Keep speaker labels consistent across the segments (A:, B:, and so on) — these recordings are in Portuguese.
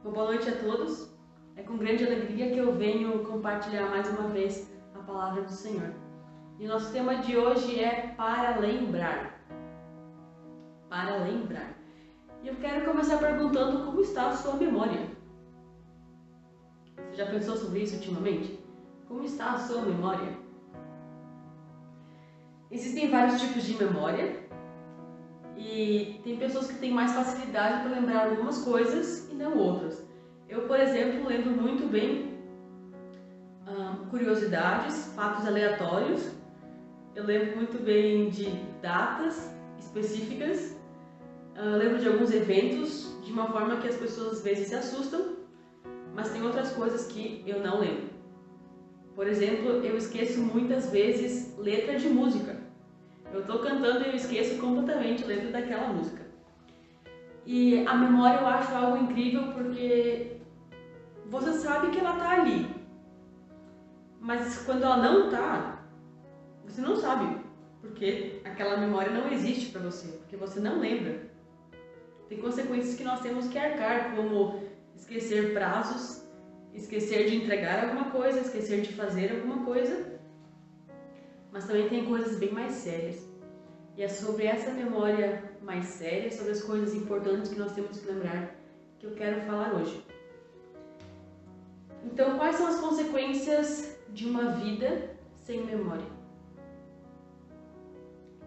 A: Uma boa noite a todos. É com grande alegria que eu venho compartilhar mais uma vez a palavra do Senhor. E o nosso tema de hoje é para lembrar. Para lembrar. E eu quero começar perguntando como está a sua memória. Você já pensou sobre isso ultimamente? Como está a sua memória? Existem vários tipos de memória. E tem pessoas que têm mais facilidade para lembrar algumas coisas e não outras. Eu, por exemplo, lembro muito bem curiosidades, fatos aleatórios. Eu lembro muito bem de datas específicas. Eu lembro de alguns eventos de uma forma que as pessoas às vezes se assustam, mas tem outras coisas que eu não lembro. Por exemplo, eu esqueço muitas vezes letra de música. Eu estou cantando e eu esqueço completamente a letra daquela música. E a memória eu acho algo incrível porque você sabe que ela está ali. Mas quando ela não está, você não sabe. Porque aquela memória não existe para você. Porque você não lembra. Tem consequências que nós temos que arcar, como esquecer prazos, esquecer de entregar alguma coisa, esquecer de fazer alguma coisa. Mas também tem coisas bem mais sérias. E é sobre essa memória mais séria, sobre as coisas importantes que nós temos que lembrar, que eu quero falar hoje. Então, quais são as consequências de uma vida sem memória?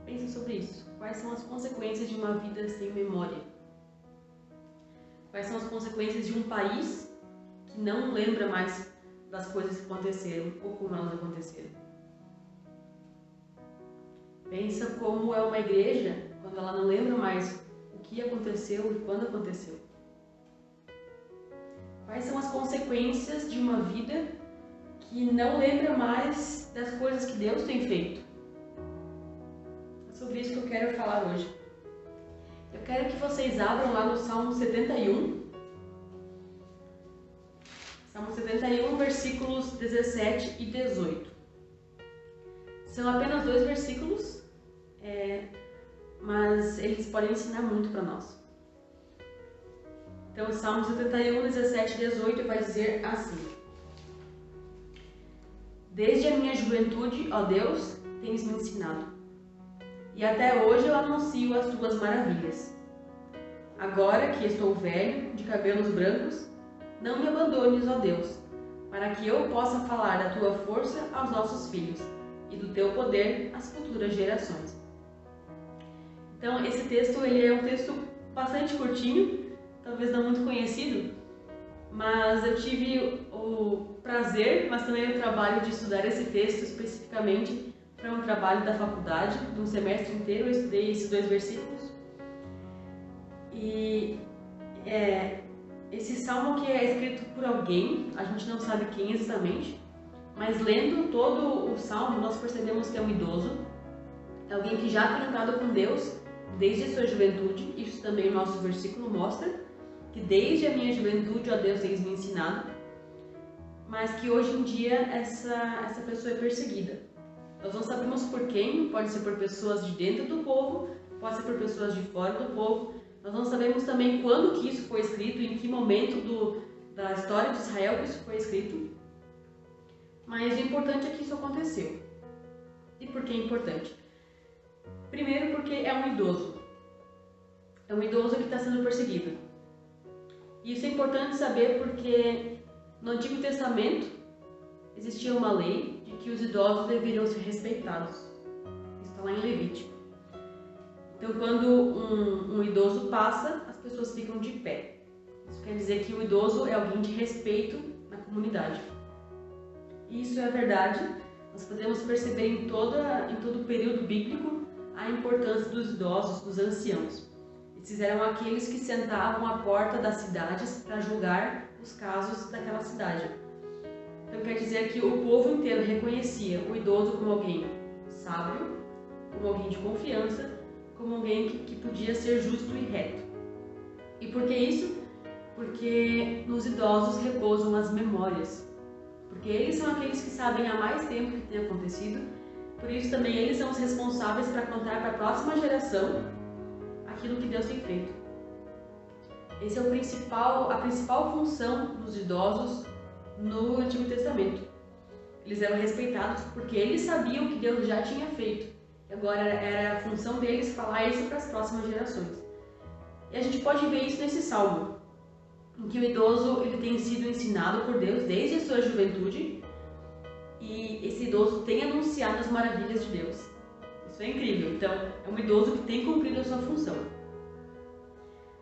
A: Pense sobre isso. Quais são as consequências de uma vida sem memória? Quais são as consequências de um país que não lembra mais das coisas que aconteceram ou como elas aconteceram? Pensa como é uma igreja quando ela não lembra mais o que aconteceu e quando aconteceu. Quais são as consequências de uma vida que não lembra mais das coisas que Deus tem feito? É sobre isso que eu quero falar hoje. Eu quero que vocês abram lá no Salmo 71. Salmo 71, versículos 17 e 18. São apenas 2 versículos, mas eles podem ensinar muito para nós. Então, Salmo 71, 17 e 18 vai dizer assim: Desde a minha juventude, ó Deus, tens me ensinado, e até hoje eu anuncio as tuas maravilhas. Agora que estou velho, de cabelos brancos, não me abandones, ó Deus, para que eu possa falar da tua força aos nossos filhos e do teu poder às futuras gerações. Então, esse texto ele é um texto bastante curtinho, talvez não muito conhecido, mas eu tive o prazer, mas também o trabalho de estudar esse texto especificamente para um trabalho da faculdade, de um semestre inteiro. Eu estudei esses 2 versículos. E esse salmo que é escrito por alguém, a gente não sabe quem exatamente, mas lendo todo o salmo, nós percebemos que é um idoso, é alguém que já tem andado com Deus desde a sua juventude. Isso também o nosso versículo mostra, que desde a minha juventude, ó Deus, tens me ensinado, mas que hoje em dia essa pessoa é perseguida. Nós não sabemos por quem, pode ser por pessoas de dentro do povo, pode ser por pessoas de fora do povo. Nós não sabemos também quando que isso foi escrito, em que momento da história de Israel que isso foi escrito. Mas o importante é que isso aconteceu. E por que é importante? Primeiro porque é um idoso. É um idoso que está sendo perseguido. E isso é importante saber porque no Antigo Testamento existia uma lei de que os idosos deveriam ser respeitados. Isso está lá em Levítico. Então, quando um idoso passa, as pessoas ficam de pé. Isso quer dizer que o idoso é alguém de respeito na comunidade. Isso é verdade. Nós podemos perceber em todo o período bíblico a importância dos idosos, dos anciãos. Esses eram aqueles que sentavam à porta das cidades para julgar os casos daquela cidade. Então quer dizer que o povo inteiro reconhecia o idoso como alguém sábio, como alguém de confiança, como alguém que podia ser justo e reto. E por que isso? Porque nos idosos repousam as memórias. Porque eles são aqueles que sabem há mais tempo o que tem acontecido, por isso também eles são os responsáveis para contar para a próxima geração aquilo que Deus tem feito. Esse é a principal função dos idosos no Antigo Testamento. Eles eram respeitados porque eles sabiam que Deus já tinha feito. E agora era a função deles falar isso para as próximas gerações. E a gente pode ver isso nesse salmo, em que o idoso ele tem sido ensinado por Deus desde a sua juventude, e esse idoso tem anunciado as maravilhas de Deus. Isso é incrível. Então, é um idoso que tem cumprido a sua função.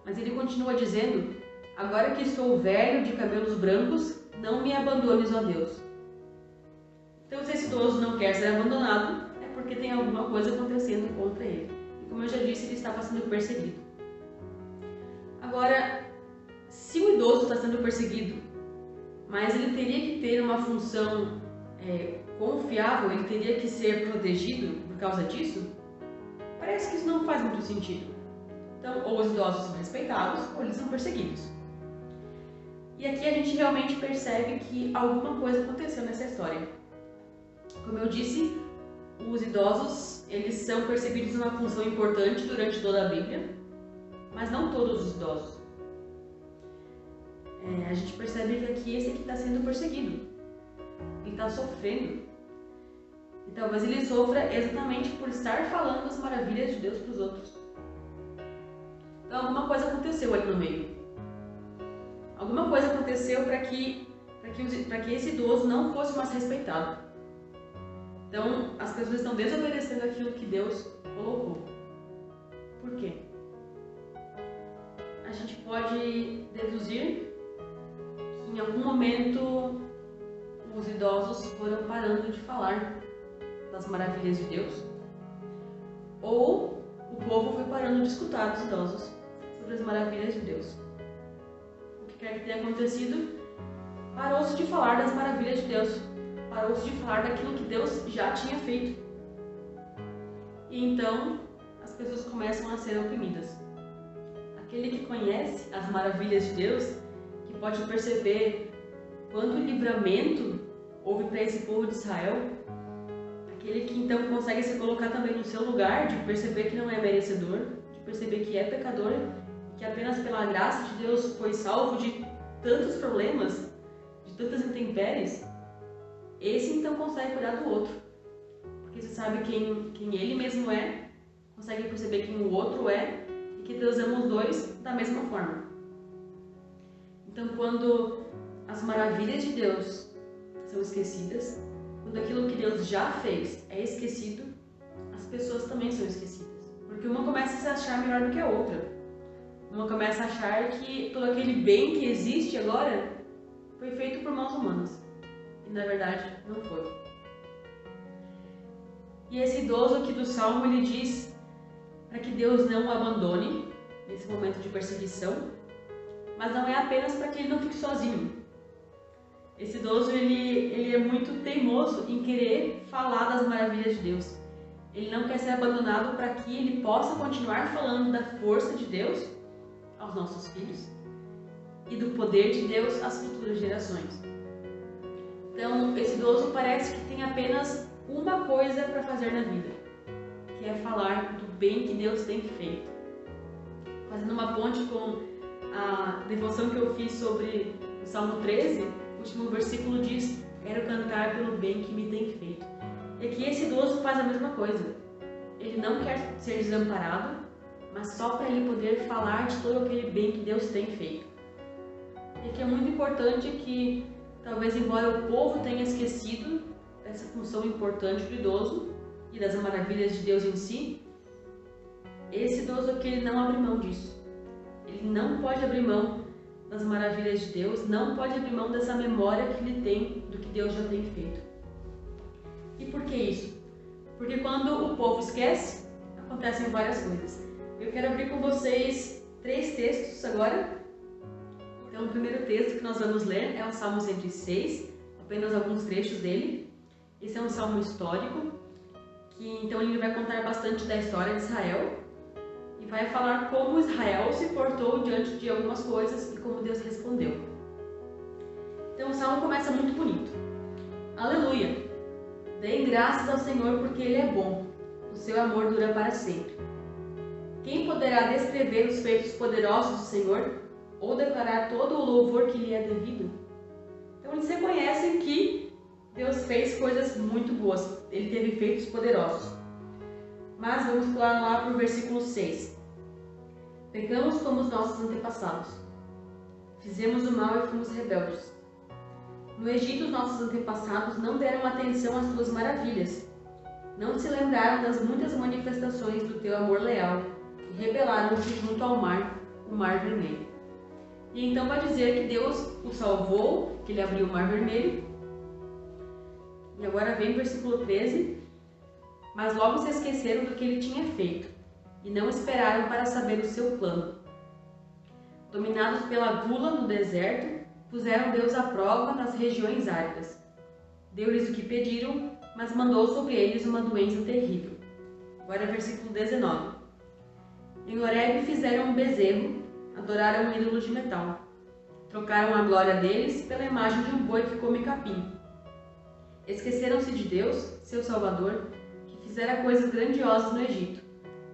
A: Mas ele continua dizendo: agora que estou velho, de cabelos brancos, não me abandones, ó Deus. Então, se esse idoso não quer ser abandonado, é porque tem alguma coisa acontecendo contra ele. E como eu já disse, ele estava sendo perseguido. Agora, se o idoso está sendo perseguido, mas ele teria que ter uma função confiável, ele teria que ser protegido por causa disso, parece que isso não faz muito sentido. Então, ou os idosos são respeitados, ou eles são perseguidos. E aqui a gente realmente percebe que alguma coisa aconteceu nessa história. Como eu disse, os idosos, eles são percebidos numa função importante durante toda a Bíblia, mas não todos os idosos. A gente percebe que aqui esse aqui está sendo perseguido. Ele está sofrendo. E talvez ele sofra exatamente por estar falando as maravilhas de Deus para os outros. Então alguma coisa aconteceu ali no meio. Alguma coisa aconteceu para que esse idoso não fosse mais respeitado. Então as pessoas estão desobedecendo aquilo que Deus colocou. Por quê? A gente pode deduzir que em algum momento os idosos foram parando de falar das maravilhas de Deus, ou o povo foi parando de escutar dos idosos sobre as maravilhas de Deus. O que quer que tenha acontecido, parou-se de falar das maravilhas de Deus, parou-se de falar daquilo que Deus já tinha feito. E então as pessoas começam a ser oprimidas. Aquele que conhece as maravilhas de Deus, que pode perceber quanto livramento houve para esse povo de Israel, aquele que então consegue se colocar também no seu lugar, de perceber que não é merecedor, de perceber que é pecador, que apenas pela graça de Deus foi salvo de tantos problemas, de tantas intempéries, esse então consegue cuidar do outro, porque você sabe quem ele mesmo é, consegue perceber quem o outro é, e que Deus ama os dois da mesma forma. Então, quando as maravilhas de Deus são esquecidas, quando aquilo que Deus já fez é esquecido, as pessoas também são esquecidas. Porque uma começa a se achar melhor do que a outra. Uma começa a achar que todo aquele bem que existe agora foi feito por mãos humanas. E na verdade não foi. E esse idoso aqui do Salmo, ele diz para que Deus não o abandone nesse momento de perseguição, mas não é apenas para que ele não fique sozinho. Esse idoso, ele é muito teimoso em querer falar das maravilhas de Deus. Ele não quer ser abandonado para que ele possa continuar falando da força de Deus aos nossos filhos e do poder de Deus às futuras gerações. Então, esse idoso parece que tem apenas uma coisa para fazer na vida, que é falar do bem que Deus tem feito. Fazendo uma ponte com a devoção que eu fiz sobre o Salmo 13, o último versículo diz: quero cantar pelo bem que me tem feito. E aqui esse idoso faz a mesma coisa. Ele não quer ser desamparado, mas só para ele poder falar de todo aquele bem que Deus tem feito. E aqui é muito importante que, talvez embora o povo tenha esquecido dessa função importante do idoso e das maravilhas de Deus em si, esse idoso aqui ele não abre mão disso. Ele não pode abrir mão das maravilhas de Deus, não pode abrir mão dessa memória que ele tem do que Deus já tem feito. E por que isso? Porque quando o povo esquece, acontecem várias coisas. Eu quero abrir com vocês 3 textos agora. Então, o primeiro texto que nós vamos ler é o Salmo 106, apenas alguns trechos dele. Esse é um salmo histórico, que então ele vai contar bastante da história de Israel e vai falar como Israel se portou diante de algumas coisas e como Deus respondeu. Então, o salmo começa muito bonito. Aleluia! Deem graças ao Senhor porque Ele é bom, o seu amor dura para sempre. Quem poderá descrever os feitos poderosos do Senhor? ou declarar todo o louvor que lhe é devido? Então eles reconhecem que Deus fez coisas muito boas, ele teve feitos poderosos. Mas vamos pular lá para o versículo 6. Pecamos como os nossos antepassados. Fizemos o mal e fomos rebeldes. No Egito, os nossos antepassados não deram atenção às tuas maravilhas. Não se lembraram das muitas manifestações do teu amor leal e rebelaram-se junto ao mar, o Mar Vermelho. E então vai dizer que Deus o salvou, que ele abriu o Mar Vermelho. E agora vem o versículo 13. Mas logo se esqueceram do que ele tinha feito e não esperaram para saber o seu plano. Dominados pela gula no deserto, puseram Deus à prova nas regiões áridas. Deu-lhes o que pediram, mas mandou sobre eles uma doença terrível. Agora versículo 19. Em Horebe fizeram um bezerro, adoraram um ídolo de metal. Trocaram a glória deles pela imagem de um boi que come capim. Esqueceram-se de Deus, seu Salvador, que fizera coisas grandiosas no Egito,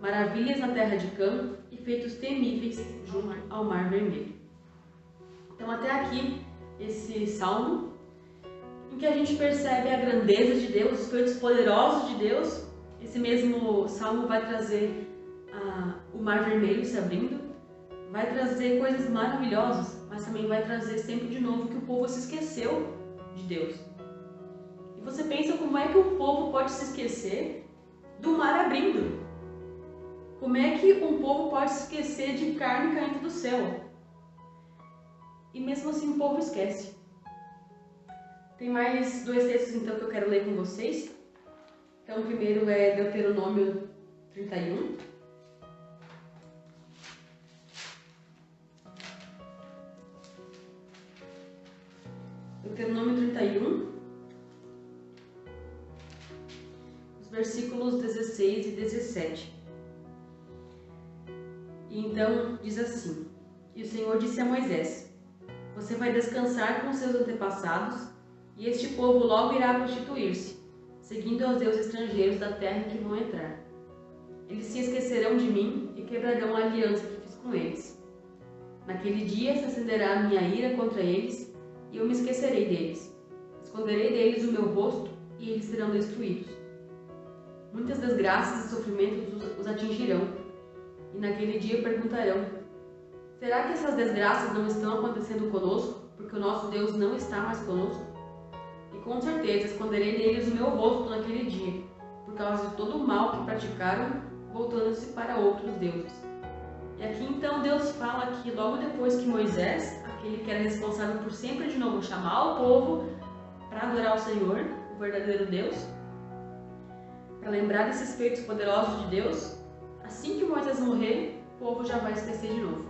A: maravilhas na terra de Cã e feitos temíveis junto ao Mar Vermelho. Então até aqui esse salmo, em que a gente percebe a grandeza de Deus, os feitos poderosos de Deus. Esse mesmo salmo vai trazer o Mar Vermelho se abrindo, vai trazer coisas maravilhosas, mas também vai trazer sempre de novo que o povo se esqueceu de Deus. E você pensa como é que o povo pode se esquecer do mar abrindo? Como é que um povo pode se esquecer de carne caindo do céu? E mesmo assim o povo esquece. Tem mais dois textos então que eu quero ler com vocês. Então o primeiro é Deuteronômio 31. Deuteronômio 31, os versículos 16 e 17. E então diz assim: E o Senhor disse a Moisés: Você vai descansar com seus antepassados, e este povo logo irá constituir-se, seguindo aos deuses estrangeiros da terra em que vão entrar. Eles se esquecerão de mim e quebrarão a aliança que fiz com eles. Naquele dia se acenderá a minha ira contra eles, e eu me esquecerei deles. Esconderei deles o meu rosto, e eles serão destruídos. Muitas desgraças e sofrimentos os atingirão, e naquele dia perguntarão: será que essas desgraças não estão acontecendo conosco, porque o nosso Deus não está mais conosco? E com certeza esconderei deles o meu rosto naquele dia, por causa de todo o mal que praticaram, voltando-se para outros deuses. E aqui então Deus fala que logo depois que Moisés, aquele que era responsável por sempre de novo chamar o povo para adorar o Senhor, o verdadeiro Deus, para lembrar desses feitos poderosos de Deus, assim que Moisés morrer, o povo já vai esquecer de novo.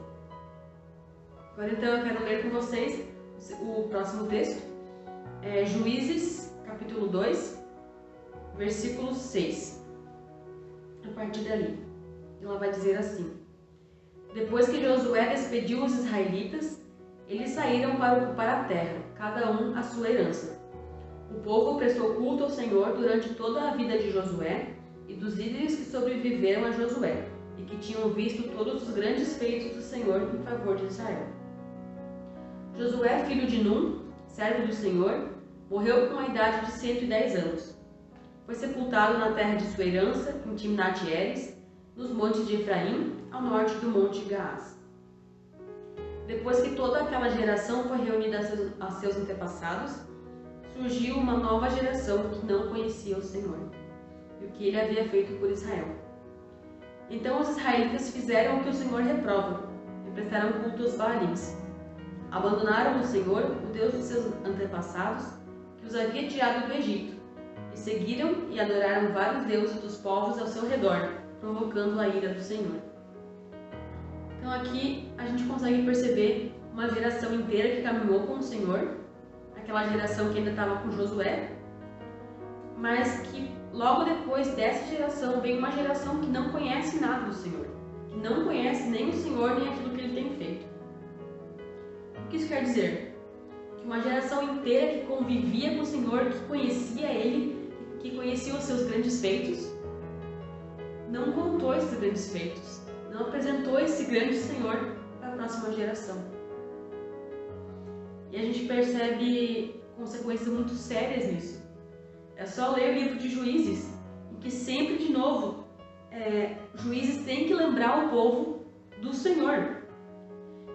A: Agora então eu quero ler com vocês o próximo texto, Juízes, capítulo 2, versículo 6. A partir dali, ela vai dizer assim: Depois que Josué despediu os israelitas, eles saíram para ocupar a terra, cada um a sua herança. O povo prestou culto ao Senhor durante toda a vida de Josué e dos líderes que sobreviveram a Josué e que tinham visto todos os grandes feitos do Senhor em favor de Israel. Josué, filho de Num, servo do Senhor, morreu com a idade de 110 anos. Foi sepultado na terra de sua herança, em Timnat-Heres, nos montes de Efraim, ao norte do monte Gaás. Depois que toda aquela geração foi reunida a seus antepassados, surgiu uma nova geração que não conhecia o Senhor e o que ele havia feito por Israel. Então os israelitas fizeram o que o Senhor reprova e prestaram culto aos Baalins. Abandonaram o Senhor, o Deus dos seus antepassados, que os havia tirado do Egito, e seguiram e adoraram vários deuses dos povos ao seu redor, provocando a ira do Senhor. Então aqui a gente consegue perceber uma geração inteira que caminhou com o Senhor, aquela geração que ainda estava com Josué, mas que logo depois dessa geração vem uma geração que não conhece nada do Senhor, que não conhece nem o Senhor nem aquilo que ele tem feito. O que isso quer dizer? Que uma geração inteira que convivia com o Senhor, que conhecia Ele, que conhecia os seus grandes feitos, não contou esses grandes feitos, não apresentou esse grande Senhor para a próxima geração. E a gente percebe consequências muito sérias nisso. É só ler o livro de Juízes, em que sempre de novo Juízes têm que lembrar o povo do Senhor.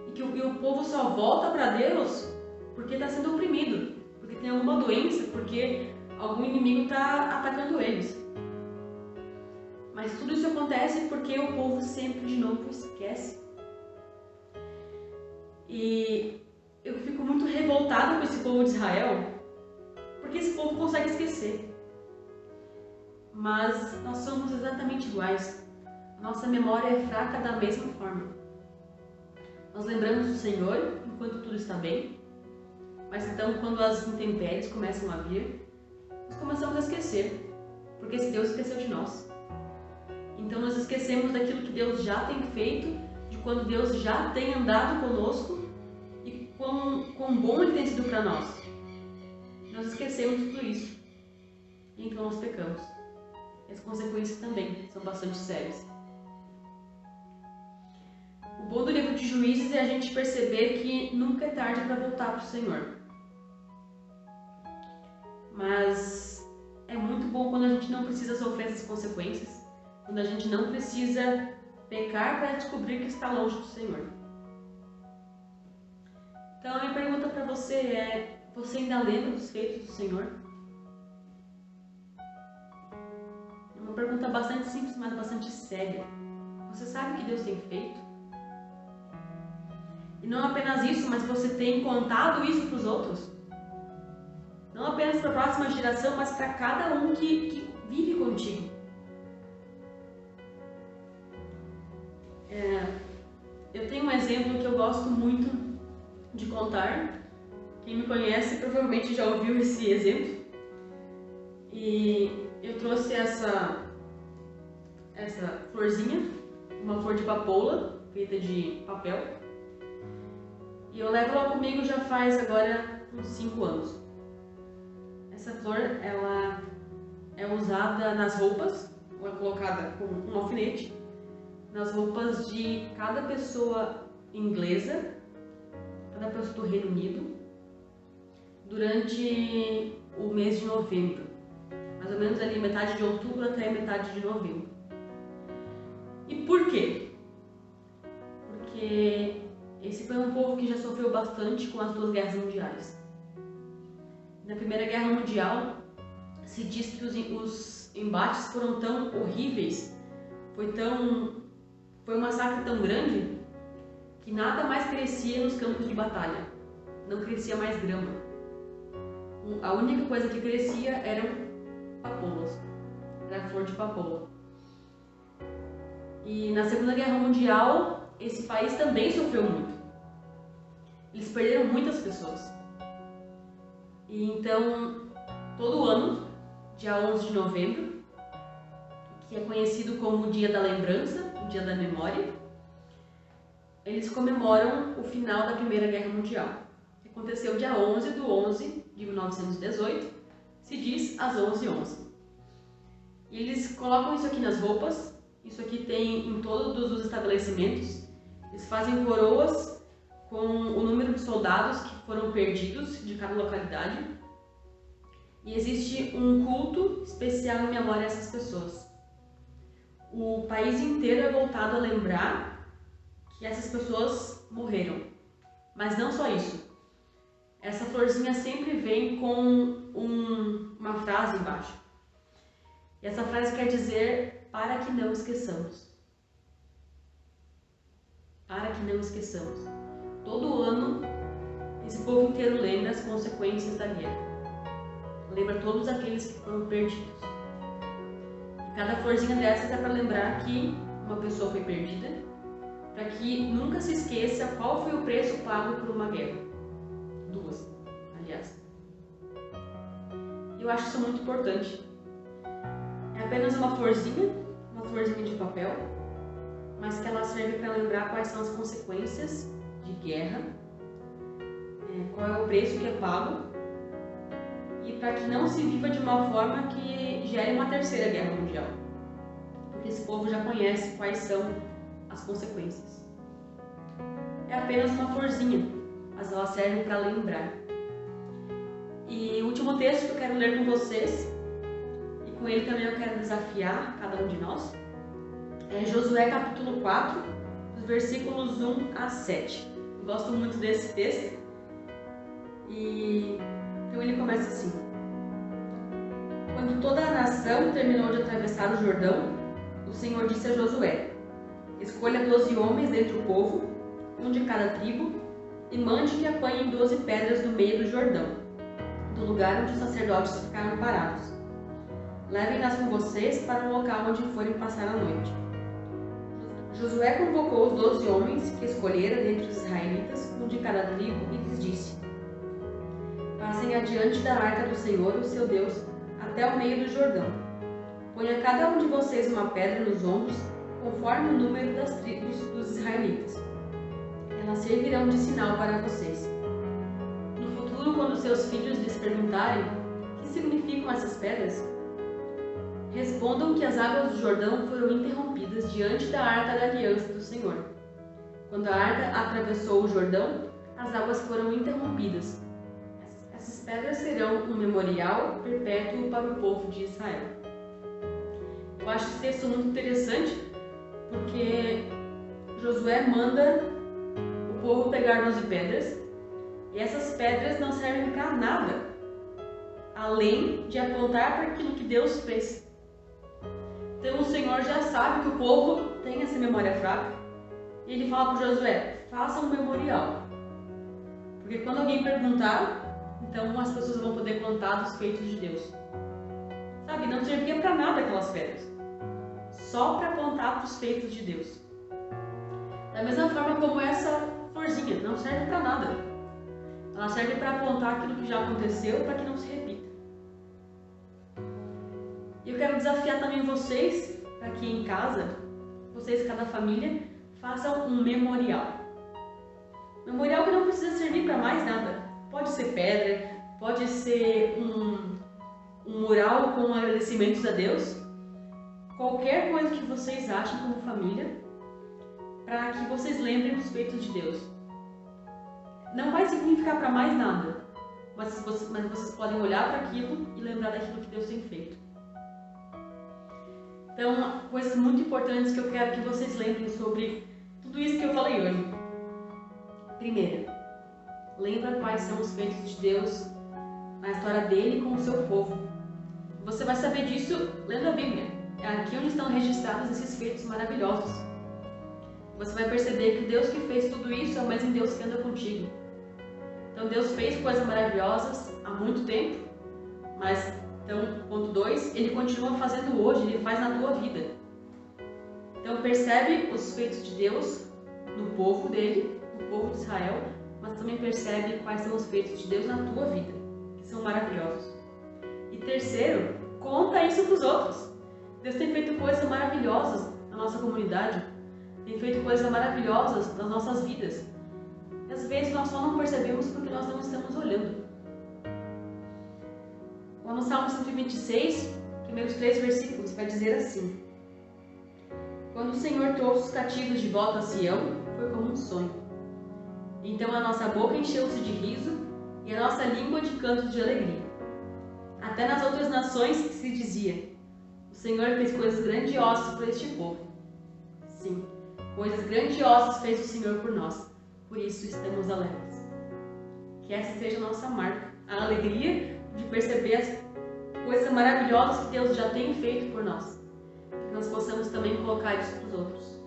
A: E que o povo só volta para Deus porque está sendo oprimido, porque tem alguma doença, porque algum inimigo está atacando eles. Mas tudo isso acontece porque o povo sempre de novo esquece. E eu fico muito revoltada com esse povo de Israel, porque esse povo consegue esquecer. Mas nós somos exatamente iguais. A nossa memória é fraca da mesma forma. Nós lembramos do Senhor enquanto tudo está bem, mas então quando as intempéries começam a vir, nós começamos a esquecer, porque esse Deus esqueceu de nós. Então nós esquecemos daquilo que Deus já tem feito, de quando Deus já tem andado conosco e quão bom Ele tem sido para nós. Nós esquecemos tudo isso. E então nós pecamos. E as consequências também são bastante sérias. O bom do livro de Juízes é a gente perceber que nunca é tarde para voltar para o Senhor. Mas é muito bom quando a gente não precisa sofrer essas consequências, quando a gente não precisa pecar para descobrir que está longe do Senhor. Então a minha pergunta para você é: você ainda lembra dos feitos do Senhor? É uma pergunta bastante simples, mas bastante séria. Você sabe o que Deus tem feito? E não apenas isso, mas você tem contado isso para os outros? Não apenas para a próxima geração, mas para cada um que vive contigo. Eu tenho um exemplo que eu gosto muito de contar. Quem me conhece provavelmente já ouviu esse exemplo. E eu trouxe essa florzinha, uma flor de papoula, feita de papel. E eu levo ela comigo já faz agora uns 5 anos. Essa flor, ela é usada nas roupas, ou é colocada com um alfinete, nas roupas de cada pessoa inglesa, cada pessoa do Reino Unido, durante o mês de novembro. Mais ou menos ali metade de outubro até metade de novembro. E por quê? Porque esse foi um povo que já sofreu bastante com as 2 guerras mundiais. Na Primeira Guerra Mundial, se diz que os embates foram tão horríveis, foi um massacre tão grande, que nada mais crescia nos campos de batalha. Não crescia mais grama. A única coisa que crescia eram papoulas. Era a flor de papoula. E na Segunda Guerra Mundial, esse país também sofreu muito. Eles perderam muitas pessoas. E então, todo ano, dia 11 de novembro, que é conhecido como o Dia da Lembrança, o Dia da Memória, eles comemoram o final da Primeira Guerra Mundial. Que aconteceu dia 11 de 11 de 1918, se diz às 11h11. E eles colocam isso aqui nas roupas, isso aqui tem em todos os estabelecimentos. Eles fazem coroas com o número de soldados que foram perdidos de cada localidade. E existe um culto especial em memória a essas pessoas. O país inteiro é voltado a lembrar que essas pessoas morreram. Mas não só isso. Essa florzinha sempre vem com uma frase embaixo. E essa frase quer dizer: para que não esqueçamos. Para que não esqueçamos. Todo ano, esse povo inteiro lembra as consequências da guerra. Lembra todos aqueles que foram perdidos. E cada florzinha dessas é para lembrar que uma pessoa foi perdida, para que nunca se esqueça qual foi o preço pago por uma guerra. 2, aliás. Eu acho isso muito importante. É apenas uma florzinha de papel, mas que ela serve para lembrar quais são as consequências de guerra, qual é o preço que é pago, e para que não se viva de uma forma que gere uma terceira guerra mundial, porque esse povo já conhece quais são as consequências. É apenas uma florzinha, mas elas servem para lembrar. E o último texto que eu quero ler com vocês, e com ele também eu quero desafiar cada um de nós, é Josué capítulo 4, dos versículos 1 a 7. Eu gosto muito desse texto, e então ele começa assim: Quando toda a nação terminou de atravessar o Jordão, o Senhor disse a Josué: Escolha 12 homens dentre o povo, um de cada tribo, e mande que apanhem 12 pedras do meio do Jordão, do lugar onde os sacerdotes ficaram parados. Levem-nas com vocês para o local onde forem passar a noite. Josué convocou os 12 homens que escolhera dentre os israelitas, um de cada tribo, e lhes disse: Passem adiante da arca do Senhor, o seu Deus, até o meio do Jordão. Ponha cada um de vocês uma pedra nos ombros, conforme o número das tribos dos israelitas. Elas servirão de sinal para vocês. No futuro, quando seus filhos lhes perguntarem o que significam essas pedras, respondam que as águas do Jordão foram interrompidas diante da arca da aliança do Senhor. Quando a arca atravessou o Jordão, as águas foram interrompidas. Essas pedras serão um memorial perpétuo para o povo de Israel. Eu acho esse texto muito interessante, porque Josué manda o povo pegar 12 pedras, e essas pedras não servem para nada, além de apontar para aquilo que Deus fez. Então o Senhor já sabe que o povo tem essa memória fraca, e ele fala para Josué: faça um memorial. Porque quando alguém perguntar, então as pessoas vão poder contar dos feitos de Deus. Sabe, não servia para nada aquelas pedras, só para apontar para os feitos de Deus. Da mesma forma como essa florzinha não serve para nada, ela serve para apontar aquilo que já aconteceu, para que não se repita. E eu quero desafiar também vocês, para que em casa, vocês, cada família, façam um memorial. Memorial que não precisa servir para mais nada. Pode ser pedra, pode ser um mural com agradecimentos a Deus. Qualquer coisa que vocês achem como família, para que vocês lembrem dos feitos de Deus. Não vai significar para mais nada, mas vocês podem olhar para aquilo e lembrar daquilo que Deus tem feito. Então, coisas muito importantes que eu quero que vocês lembrem sobre tudo isso que eu falei hoje. Primeiro, lembra quais são os feitos de Deus na história dele com o seu povo. Você vai saber disso lendo a Bíblia. É aqui onde estão registrados esses feitos maravilhosos. Você vai perceber que o Deus que fez tudo isso é o mesmo Deus que anda contigo. Então Deus fez coisas maravilhosas há muito tempo, mas, então, ponto 2, Ele continua fazendo hoje, Ele faz na tua vida. Então percebe os feitos de Deus no povo dele, no povo de Israel, mas também percebe quais são os feitos de Deus na tua vida, que são maravilhosos. E terceiro, conta isso para os outros. Deus tem feito coisas maravilhosas na nossa comunidade, tem feito coisas maravilhosas nas nossas vidas. E às vezes nós só não percebemos porque nós não estamos olhando. Lá no Salmo 126, primeiros 3 versículos, vai dizer assim: Quando o Senhor trouxe os cativos de volta a Sião, foi como um sonho. Então a nossa boca encheu-se de riso e a nossa língua de cantos de alegria. Até nas outras nações se dizia: O Senhor fez coisas grandiosas por este povo. Sim, coisas grandiosas fez o Senhor por nós, por isso estamos alegres. Que essa seja a nossa marca, a alegria de perceber as coisas maravilhosas que Deus já tem feito por nós. Que nós possamos também colocar isso para os outros.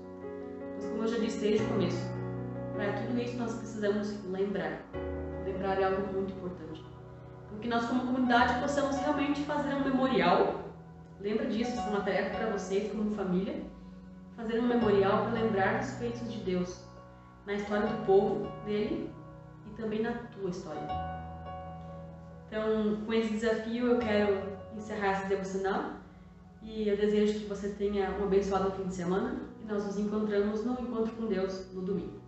A: Mas como eu já disse desde o começo, para tudo isso nós precisamos lembrar. Lembrar é algo muito importante. Então que nós como comunidade possamos realmente fazer um memorial. Lembra disso, isso é uma tarefa para vocês como família. Fazer um memorial para lembrar dos feitos de Deus na história do povo dele e também na tua história. Então, com esse desafio eu quero encerrar esse devocional e eu desejo que você tenha um abençoado fim de semana e nós nos encontramos no Encontro com Deus no domingo.